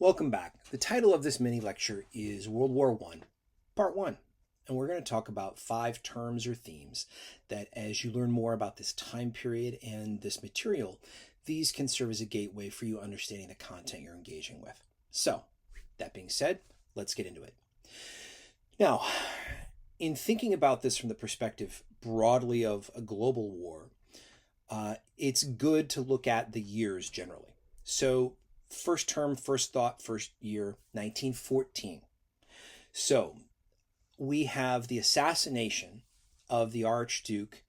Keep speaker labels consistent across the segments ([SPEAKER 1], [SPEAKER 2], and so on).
[SPEAKER 1] Welcome back. The title of this mini lecture is World War I, Part 1. And we're going to talk about 5 terms or themes that, as you learn more about this time period and this material, these can serve as a gateway for you understanding the content you're engaging with. So, that being said, let's get into it. Now, in thinking about this from the perspective broadly of a global war, it's good to look at the years generally. So, first term, first thought, first year, 1914. So we have the assassination of the Archduke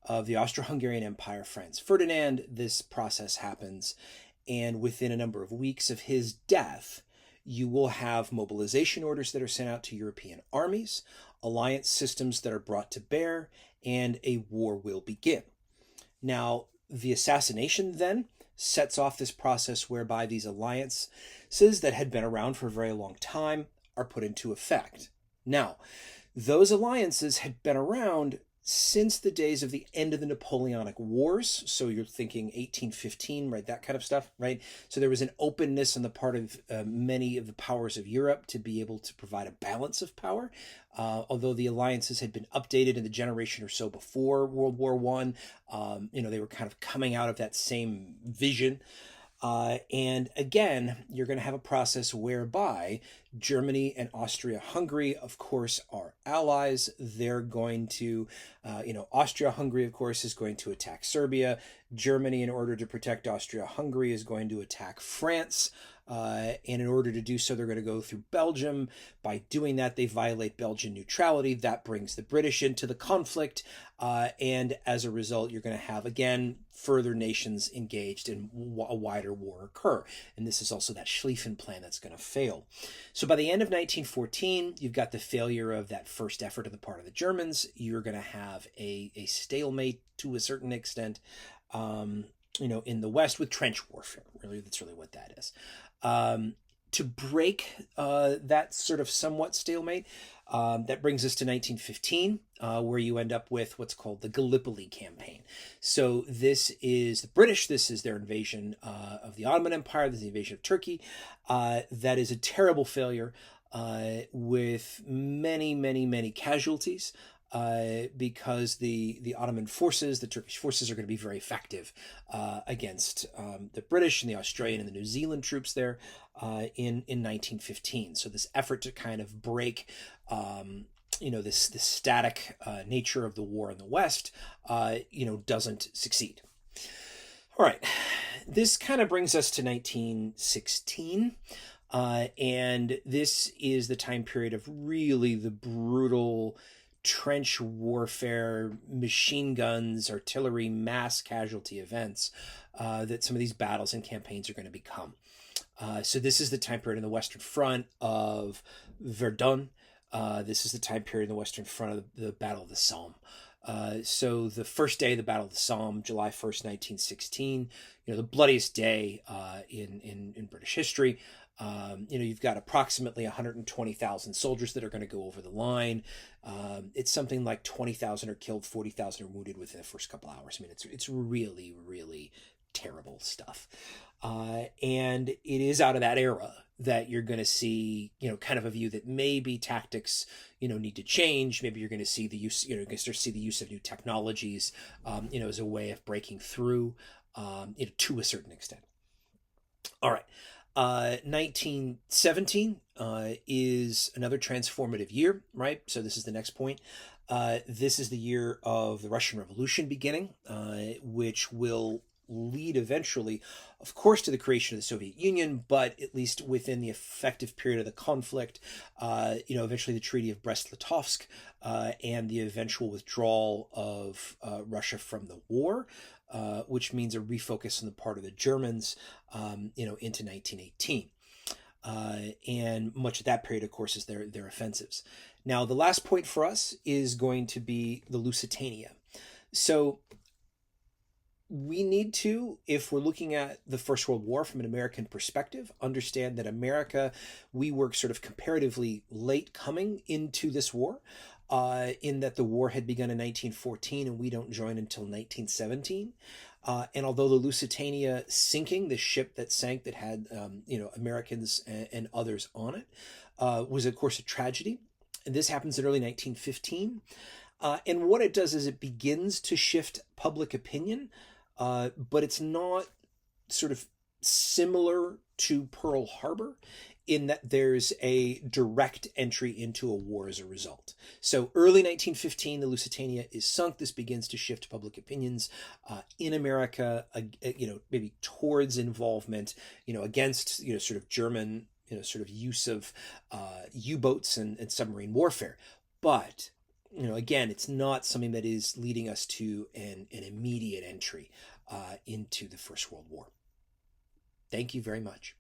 [SPEAKER 1] of the Austro-Hungarian Empire, Franz Ferdinand. This process happens, and within a number of weeks of his death, you will have mobilization orders that are sent out to European armies, alliance systems that are brought to bear, and a war will begin. Now, the assassination then sets off this process whereby these alliances that had been around for a very long time are put into effect. Now, those alliances had been around since the days of the end of the Napoleonic Wars. So you're thinking 1815, right? That kind of stuff, right? So there was an openness on the part of many of the powers of Europe to be able to provide a balance of power. Although the alliances had been updated in the generation or so before World War I, they were kind of coming out of that same vision. And again, you're going to have a process whereby Germany and Austria-Hungary, of course, are allies. They're going to, Austria-Hungary, of course, is going to attack Serbia. Germany, in order to protect Austria-Hungary, is going to attack France. And in order to do so, they're going to go through Belgium. By doing that, they violate Belgian neutrality. That brings the British into the conflict. And as a result, you're going to have, again, further nations engaged in a wider war occur. And this is also that Schlieffen Plan that's going to fail. So by the end of 1914, you've got the failure of that first effort on the part of the Germans. You're going to have a stalemate to a certain extent, in the West with trench warfare. Really, that's really what that is. To break that sort of somewhat stalemate, that brings us to 1915, where you end up with what's called the Gallipoli campaign. So this is the British. This is their invasion of the Ottoman Empire. This is the invasion of Turkey. That is a terrible failure with many, many, many casualties. Because the Ottoman forces, the Turkish forces, are going to be very effective against the British and the Australian and the New Zealand troops there in 1915. So this effort to kind of break, this static nature of the war in the West, doesn't succeed. All right, this kind of brings us to 1916. And this is the time period of really the brutal trench warfare, machine guns, artillery, mass casualty events that some of these battles and campaigns are going to become. So this is the time period in the Western Front of Verdun. This is the time period in the Western Front of the Battle of the Somme. So the first day of the Battle of the Somme, July 1st, 1916, the bloodiest day in British history. You've got approximately 120,000 soldiers that are going to go over the line. It's something like 20,000 are killed, 40,000 are wounded within the first couple hours. I mean, it's really, really terrible stuff. And it is out of that era that you're going to see, kind of a view that maybe tactics, need to change. Maybe you're going to see the use, you're going to start to see the use of new technologies, as a way of breaking through, to a certain extent. All right. 1917 is another transformative year, right? So this is the next point. This is the year of the Russian Revolution beginning, which will lead eventually, of course, to the creation of the Soviet Union, but at least within the effective period of the conflict, eventually the Treaty of Brest-Litovsk and the eventual withdrawal of Russia from the war, which means a refocus on the part of the Germans, into 1918. And much of that period, of course, is their offensives. Now, the last point for us is going to be the Lusitania. So we need to, if we're looking at the First World War from an American perspective, understand that America, we were sort of comparatively late coming into this war, in that the war had begun in 1914 and we don't join until 1917. And although the Lusitania sinking, the ship that sank that had Americans and others on it, was of course a tragedy. And this happens in early 1915. And what it does is it begins to shift public opinion, but it's not sort of similar to Pearl Harbor in that there's a direct entry into a war as a result. So early 1915, the Lusitania is sunk. This begins to shift public opinions in America, maybe towards involvement, against, sort of German, sort of use of U-boats and submarine warfare. But, again, it's not something that is leading us to an immediate entry into the First World War. Thank you very much.